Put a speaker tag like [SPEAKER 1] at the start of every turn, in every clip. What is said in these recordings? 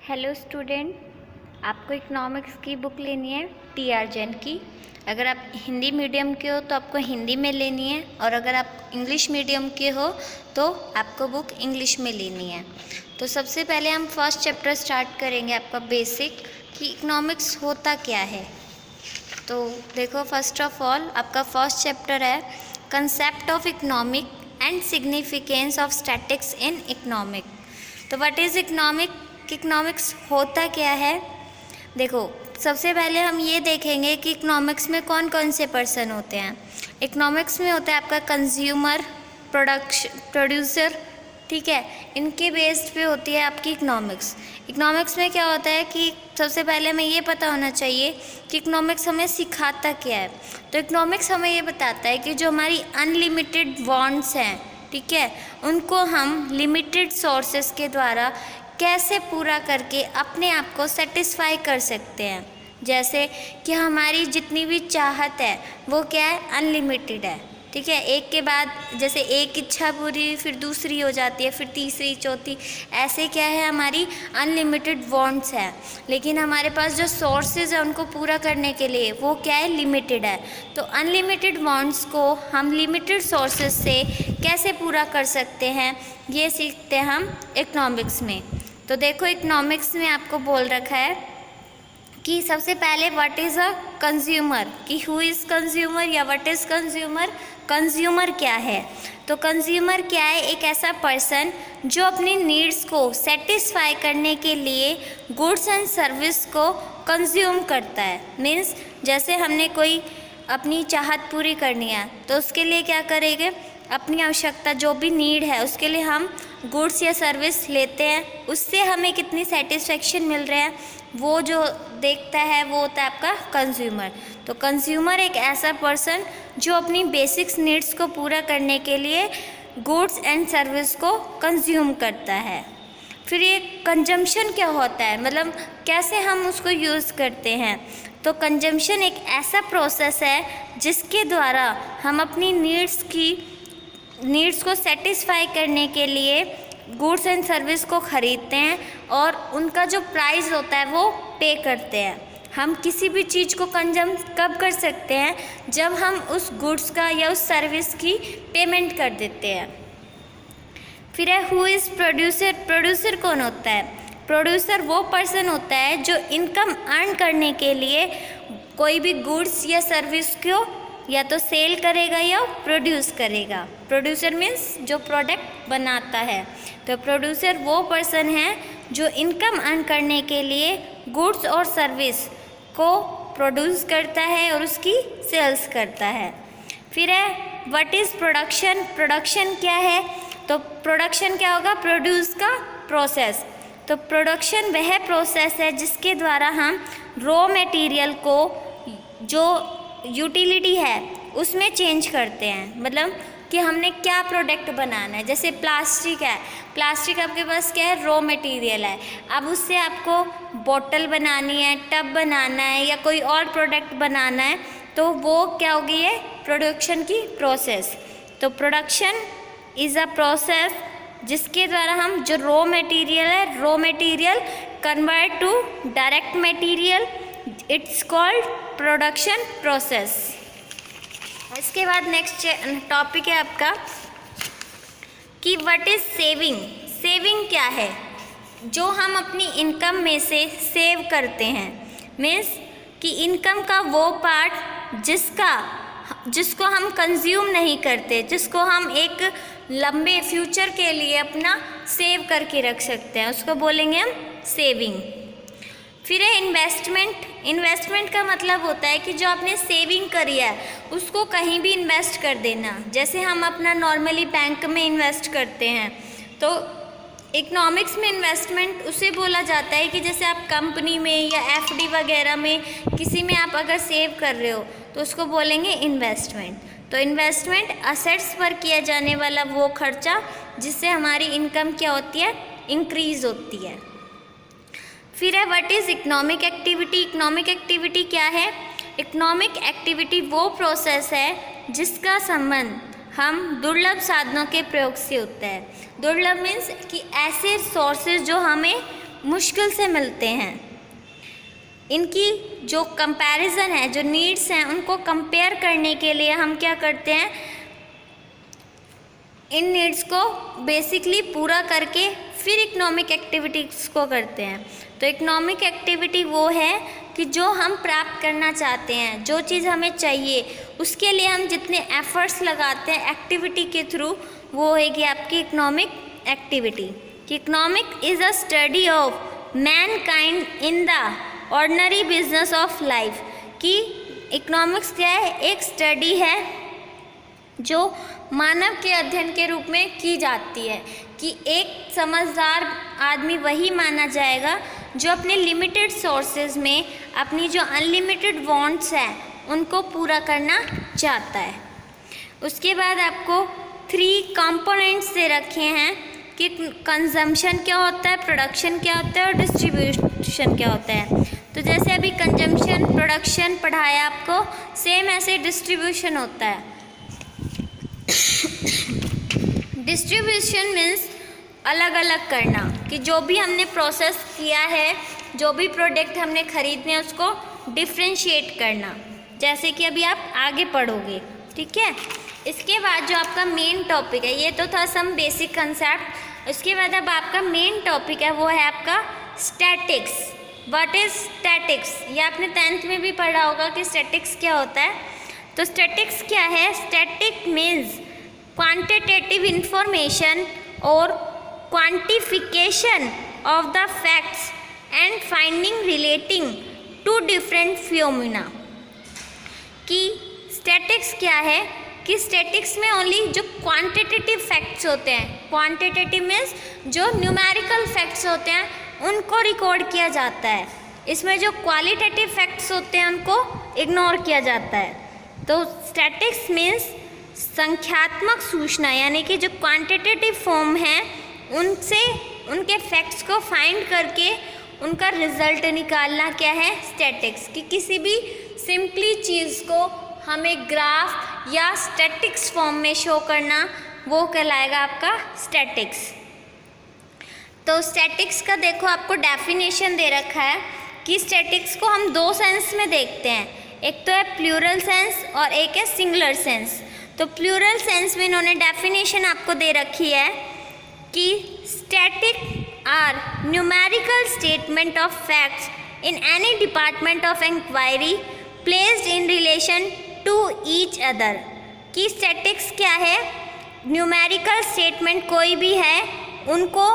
[SPEAKER 1] Hello student, आपको economics की book लेनी है टी.आर. जैन की। अगर आप हिंदी मीडियम के हो तो आपको हिंदी में लेनी है, और अगर आप इंग्लिश मीडियम के हो तो आपको बुक इंग्लिश में लेनी है। तो सबसे पहले हम फर्स्ट चैप्टर स्टार्ट करेंगे, आपका बेसिक, कि इकोनॉमिक्स होता क्या है। तो देखो, फर्स्ट ऑफ ऑल आपका फर्स्ट चैप्टर है concept of economic and significance of statics in economic. तो व्हाट इज़ इकोनॉमिक्स होता क्या है। देखो, सबसे पहले हम ये देखेंगे कि इकोनॉमिक्स में कौन कौन से पर्सन होते हैं। इकोनॉमिक्स में होता है आपका कंज्यूमर, प्रोड्यूसर, ठीक है। इनके बेस्ड पे होती है आपकी इकोनॉमिक्स। इकोनॉमिक्स में क्या होता है कि सबसे पहले हमें ये पता होना चाहिए कि इकोनॉमिक्स हमें सिखाता क्या है। तो इकोनॉमिक्स हमें ये बताता है कि जो हमारी अनलिमिटेड वांट्स हैं, ठीक है, उनको हम लिमिटेड सोर्सेस के द्वारा कैसे पूरा करके अपने आप को सेटिस्फाई कर सकते हैं। जैसे कि हमारी जितनी भी चाहत है वो क्या है, अनलिमिटेड है, ठीक है। एक के बाद जैसे एक इच्छा पूरी, फिर दूसरी हो जाती है, फिर तीसरी, चौथी, ऐसे क्या है, हमारी अनलिमिटेड वांट्स है। लेकिन हमारे पास जो सोर्सेज है उनको पूरा करने के लिए वो क्या है, लिमिटेड है। तो अनलिमिटेड वांट्स को हम लिमिटेड सोर्सेज से कैसे पूरा कर सकते हैं, ये सीखते हैं हम इकोनॉमिक्स में। तो देखो, इकोनॉमिक्स में आपको बोल रखा है कि सबसे पहले व्हाट इज़ अ कंज्यूमर, कि हु इज़ कंज्यूमर या व्हाट इज़ कंज्यूमर। कंज्यूमर क्या है, तो कंज्यूमर क्या है, एक ऐसा पर्सन जो अपनी नीड्स को सेटिस्फाई करने के लिए गुड्स एंड सर्विस को कंज्यूम करता है। मीन्स जैसे हमने कोई अपनी चाहत पूरी करनी है तो उसके लिए क्या करेंगे, अपनी आवश्यकता जो भी नीड है उसके लिए हम गुड्स या सर्विस लेते हैं। उससे हमें कितनी सेटिस्फेक्शन मिल रहा है वो जो देखता है वो होता है आपका कंज्यूमर। तो कंज्यूमर एक ऐसा पर्सन जो अपनी बेसिक्स नीड्स को पूरा करने के लिए गुड्स एंड सर्विस को कंज्यूम करता है। फिर ये कंजम्पशन क्या होता है, मतलब कैसे हम उसको यूज़ करते हैं। तो कंजम्पशन एक ऐसा प्रोसेस है जिसके द्वारा हम अपनी नीड्स को सेटिस्फाई करने के लिए गुड्स एंड सर्विस को ख़रीदते हैं और उनका जो प्राइस होता है वो पे करते हैं। हम किसी भी चीज़ को कंज्यूम कब कर सकते हैं, जब हम उस गुड्स का या उस सर्विस की पेमेंट कर देते हैं। फिर है हु इज़ प्रोड्यूसर। प्रोड्यूसर कौन होता है, प्रोड्यूसर वो पर्सन होता है जो इनकम अर्न करने के लिए कोई भी गुड्स या सर्विस को या तो सेल करेगा या प्रोड्यूस करेगा। प्रोड्यूसर मीन्स जो प्रोडक्ट बनाता है। तो प्रोड्यूसर वो पर्सन है जो इनकम अर्न करने के लिए गुड्स और सर्विस को प्रोड्यूस करता है और उसकी सेल्स करता है। फिर है व्हाट इज़ प्रोडक्शन। प्रोडक्शन क्या है, तो प्रोडक्शन क्या होगा, प्रोड्यूस का प्रोसेस। तो प्रोडक्शन वह प्रोसेस है जिसके द्वारा हम रॉ मटेरियल को जो यूटिलिटी है उसमें चेंज करते हैं। मतलब कि हमने क्या प्रोडक्ट बनाना है। जैसे प्लास्टिक है, प्लास्टिक आपके पास क्या है, रॉ मटेरियल है। अब उससे आपको बोतल बनानी है, टब बनाना है या कोई और प्रोडक्ट बनाना है, तो वो क्या होगी, ये प्रोडक्शन की प्रोसेस। तो प्रोडक्शन इज़ अ प्रोसेस जिसके द्वारा हम जो रॉ मटेरियल है, raw material convert to direct material, it's called production process. इसके बाद नेक्स्ट टॉपिक है आपका कि व्हाट इज़ सेविंग। सेविंग क्या है, जो हम अपनी इनकम में से सेव करते हैं। मीन्स कि इनकम का वो पार्ट जिसको हम कंज्यूम नहीं करते, जिसको हम एक लंबे फ्यूचर के लिए अपना सेव करके रख सकते हैं, उसको बोलेंगे हम सेविंग। फिर है इन्वेस्टमेंट। इन्वेस्टमेंट का मतलब होता है कि जो आपने सेविंग करी है उसको कहीं भी इन्वेस्ट कर देना। जैसे हम अपना नॉर्मली बैंक में इन्वेस्ट करते हैं, तो इकोनॉमिक्स में इन्वेस्टमेंट उसे बोला जाता है कि जैसे आप कंपनी में या एफडी वगैरह में किसी में आप अगर सेव कर रहे हो तो उसको बोलेंगे इन्वेस्टमेंट। तो इन्वेस्टमेंट असेट्स पर किया जाने वाला वो खर्चा जिससे हमारी इनकम क्या होती है, इंक्रीज होती है। फिर है what is economic activity. Economic activity क्या है, इकोनॉमिक एक्टिविटी वो प्रोसेस है जिसका संबंध हम दुर्लभ साधनों के प्रयोग से होता है। दुर्लभ मीन्स कि ऐसे सोर्सेज जो हमें मुश्किल से मिलते हैं। इनकी जो कंपैरिजन है, जो नीड्स हैं, उनको कंपेयर करने के लिए हम क्या करते हैं, इन नीड्स को बेसिकली पूरा करके फिर इकोनॉमिक एक्टिविटीज़ को करते हैं। तो इकोनॉमिक एक्टिविटी वो है कि जो हम प्राप्त करना चाहते हैं, जो चीज़ हमें चाहिए, उसके लिए हम जितने एफर्ट्स लगाते हैं एक्टिविटी के थ्रू, वो होगी आपकी इकोनॉमिक एक्टिविटी। कि economic is a study of Mankind in the ordinary business of life. कि इकोनॉमिक्स क्या है, एक स्टडी है जो मानव के अध्ययन के रूप में की जाती है। कि एक समझदार आदमी वही माना जाएगा जो अपने लिमिटेड सोर्सेज में अपनी जो अनलिमिटेड वांट्स हैं उनको पूरा करना चाहता है। उसके बाद आपको 3 कंपोनेंट्स दे रखे हैं कि कंजम्पशन क्या होता है, प्रोडक्शन क्या होता है और डिस्ट्रीब्यूशन क्या होता है। तो जैसे अभी कंजम्पशन, प्रोडक्शन पढ़ाया आपको, सेम ऐसे डिस्ट्रीब्यूशन होता है। डिस्ट्रीब्यूशन मीन्स अलग अलग करना, कि जो भी हमने प्रोसेस किया है, जो भी प्रोडक्ट हमने खरीदने हैं, उसको डिफ्रेंशिएट करना, जैसे कि अभी आप आगे पढ़ोगे, ठीक है। इसके बाद जो आपका मेन टॉपिक है, ये तो था सम बेसिक कंसेप्ट। उसके बाद अब आपका मेन टॉपिक है, वो है आपका स्टैटिक्स। व्हाट इज स्टैटिक्स, ये आपने 10th में भी पढ़ा होगा कि स्टैटिक्स क्या होता है। तो स्टैटिक्स क्या है, स्टैटिक मीन्स क्वांटिटेटिव इंफॉर्मेशन और quantification of the facts and finding relating to different phenomena. कि स्टैटिक्स क्या है, कि स्टैटिक्स में ओनली जो क्वांटिटेटिव फैक्ट्स होते हैं, क्वांटिटेटिव मीन्स जो न्यूमेरिकल फैक्ट्स होते हैं, उनको रिकॉर्ड किया जाता है। इसमें जो क्वालिटेटिव फैक्ट्स होते हैं उनको इग्नोर किया जाता है। तो स्टैटिक्स मीन्स संख्यात्मक सूचना, यानी कि जो क्वांटिटेटिव फॉर्म है उनसे उनके फैक्ट्स को फाइंड करके उनका रिजल्ट निकालना क्या है, स्टैटिक्स। कि किसी भी सिंपली चीज़ को हमें ग्राफ या स्टैटिक्स फॉर्म में शो करना, वो कहलाएगा आपका स्टैटिक्स। तो स्टैटिक्स का देखो आपको डेफिनेशन दे रखा है कि स्टैटिक्स को हम 2 सेंस में देखते हैं, एक तो है प्लूरल सेंस और एक है सिंगुलर सेंस। तो प्लूरल सेंस में इन्होंने डेफिनेशन आपको दे रखी है कि static are numerical statement of facts in any department of inquiry placed in relation to each other. कि स्टैटिक्स क्या है, न्यूमेरिकल स्टेटमेंट कोई भी है उनको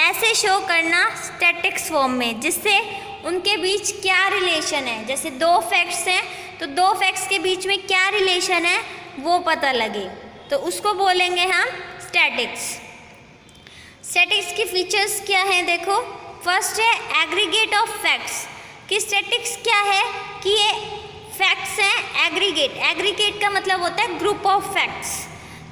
[SPEAKER 1] ऐसे शो करना स्टैटिक्स फॉर्म में, जिससे उनके बीच क्या रिलेशन है। जैसे 2 फैक्ट्स हैं तो 2 फैक्ट्स के बीच में क्या रिलेशन है वो पता लगे, तो उसको बोलेंगे हम स्टैटिक्स। स्टैटिक्स की फीचर्स क्या हैं देखो। फर्स्ट है एग्रीगेट ऑफ फैक्ट्स। कि स्टैटिक्स क्या है कि ये फैक्ट्स हैं एग्रीगेट। एग्रीगेट का मतलब होता है ग्रुप ऑफ फैक्ट्स।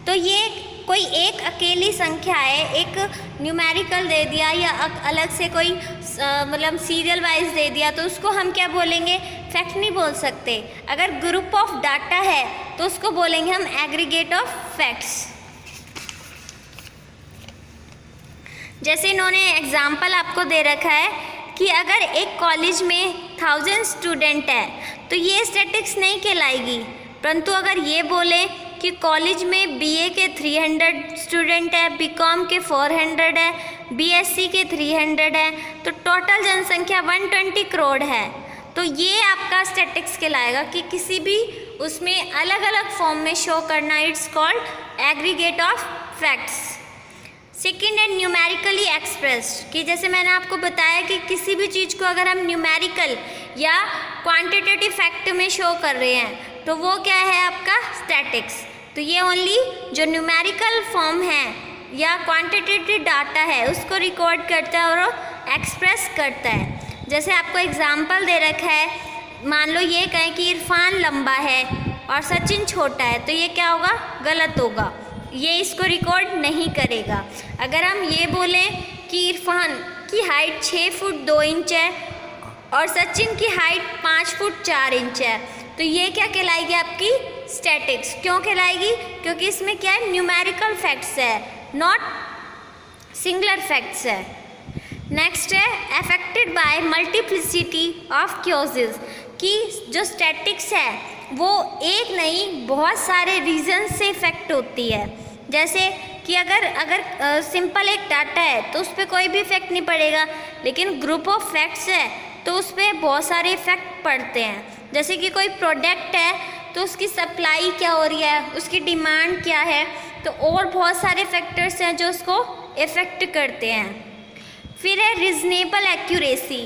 [SPEAKER 1] तो ये कोई एक अकेली संख्या है, एक न्यूमेरिकल दे दिया या अलग से कोई मतलब सीरियल वाइज दे दिया, तो उसको हम क्या बोलेंगे, फैक्ट नहीं बोल सकते। अगर ग्रुप ऑफ डाटा है तो उसको बोलेंगे हम एग्रीगेट ऑफ फैक्ट्स। जैसे इन्होंने एग्जाम्पल आपको दे रखा है कि अगर एक कॉलेज में 1000 स्टूडेंट है तो ये स्टैटिक्स नहीं कहलाएगी, परंतु अगर ये बोले कि कॉलेज में बीए के 300 स्टूडेंट है, बीकॉम के 400 है, बीएससी के 300 है, तो टोटल जनसंख्या 120 करोड़ है। तो ये आपका स्टैटिक्स कहलाएगा कि किसी भी उसमें अलग अलग फॉर्म में शो करना, it's called aggregate of facts. Second है न्यूमेरिकली एक्सप्रेस्ड। कि जैसे मैंने आपको बताया कि किसी भी चीज़ को अगर हम न्यूमेरिकल या क्वांटिटेटिव फैक्ट में शो कर रहे हैं तो वो क्या है आपका स्टैटिक्स। तो ये ओनली जो न्यूमेरिकल फॉर्म है या क्वांटिटेटिव डाटा है उसको रिकॉर्ड करता है और एक्सप्रेस करता है। जैसे आपको एग्जाम्पल दे रखा है, मान लो ये कहें कि इरफान लंबा है और सचिन छोटा है, तो ये क्या होगा, गलत होगा, ये इसको रिकॉर्ड नहीं करेगा। अगर हम ये बोलें कि इरफान की हाइट 6 फुट 2 इंच है और सचिन की हाइट 5 फुट 4 इंच है, तो ये क्या कहलाएगी आपकी स्टैटिक्स। क्यों कहलाएगी, क्योंकि इसमें क्या है, न्यूमेरिकल फैक्ट्स है, नॉट सिंगुलर फैक्ट्स है। नेक्स्ट है अफेक्टेड बाय मल्टीप्लिसिटी ऑफ क्योजेज, कि जो स्टैटिक्स है वो एक नहीं बहुत सारे रीजन से इफ़ेक्ट होती है। जैसे कि अगर सिंपल एक डाटा है तो उस पर कोई भी इफ़ेक्ट नहीं पड़ेगा, लेकिन ग्रुप ऑफ फैक्ट्स है तो उस पर बहुत सारे इफ़ेक्ट पड़ते हैं। जैसे कि कोई प्रोडक्ट है तो उसकी सप्लाई क्या हो रही है, उसकी डिमांड क्या है, तो और बहुत सारे फैक्टर्स हैं जो उसको इफ़ेक्ट करते हैं। फिर है रीजनेबल एक्यूरेसी।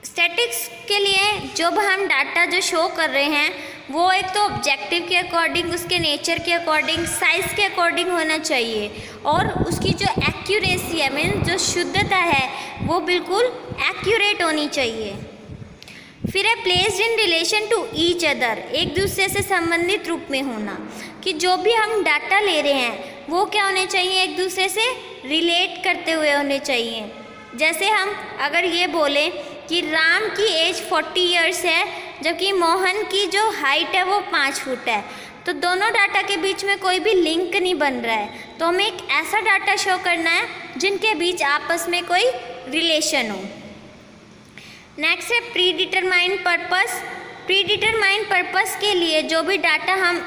[SPEAKER 1] स्टैटिक्स के लिए जब हम डाटा जो शो कर रहे हैं वो एक तो ऑब्जेक्टिव के अकॉर्डिंग, उसके नेचर के अकॉर्डिंग, साइज़ के अकॉर्डिंग होना चाहिए, और उसकी जो एक्यूरेसी है मीन्स जो शुद्धता है वो बिल्कुल एक्यूरेट होनी चाहिए। फिर है placed in relation to each other, एक दूसरे से संबंधित रूप में होना, कि जो भी हम डाटा ले रहे हैं वो क्या होने चाहिए, एक दूसरे से रिलेट करते हुए होने चाहिए। जैसे हम अगर ये बोलें कि राम की एज 40 इयर्स है जबकि मोहन की जो हाइट है वो 5 फुट है, तो दोनों डाटा के बीच में कोई भी लिंक नहीं बन रहा है, तो हमें एक ऐसा डाटा शो करना है जिनके बीच आपस में कोई रिलेशन हो। नेक्स्ट है pre determined purpose. Pre determined purpose के लिए जो भी डाटा हम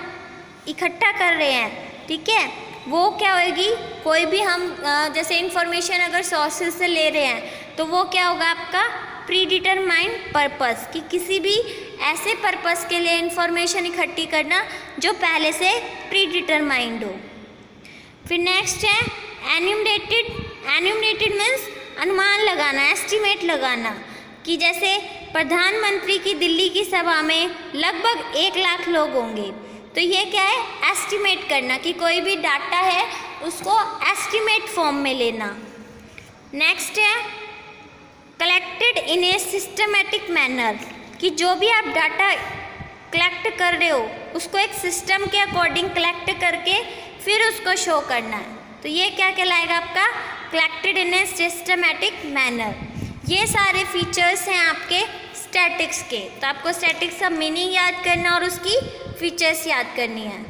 [SPEAKER 1] इकट्ठा कर रहे हैं, ठीक है, वो क्या होगी, कोई भी हम जैसे इंफॉर्मेशन अगर सोर्सेज से ले रहे हैं तो वो क्या होगा आपका प्री डिटरमाइंड पर्पस, कि किसी भी ऐसे पर्पस के लिए इंफॉर्मेशन इकट्ठी करना जो पहले से प्री डिटरमाइंड हो। फिर नेक्स्ट है एन्यूमरेटेड। एन्यूमरेटेड मीन्स अनुमान लगाना, एस्टिमेट लगाना, कि जैसे प्रधानमंत्री की दिल्ली की सभा में लगभग 1 लाख लोग होंगे, तो ये क्या है, एस्टिमेट करना, कि कोई भी डाटा है उसको एस्टिमेट फॉर्म में लेना। नेक्स्ट है collected in a systematic manner, कि जो भी आप डाटा कलेक्ट कर रहे हो उसको एक सिस्टम के अकॉर्डिंग कलेक्ट करके फिर उसको शो करना है, तो ये क्या कहलाएगा आपका collected in a systematic manner. ये सारे फीचर्स हैं आपके स्टैटिक्स के, तो आपको स्टैटिक्स का मीनिंग याद करना और उसकी फीचर्स याद करनी है।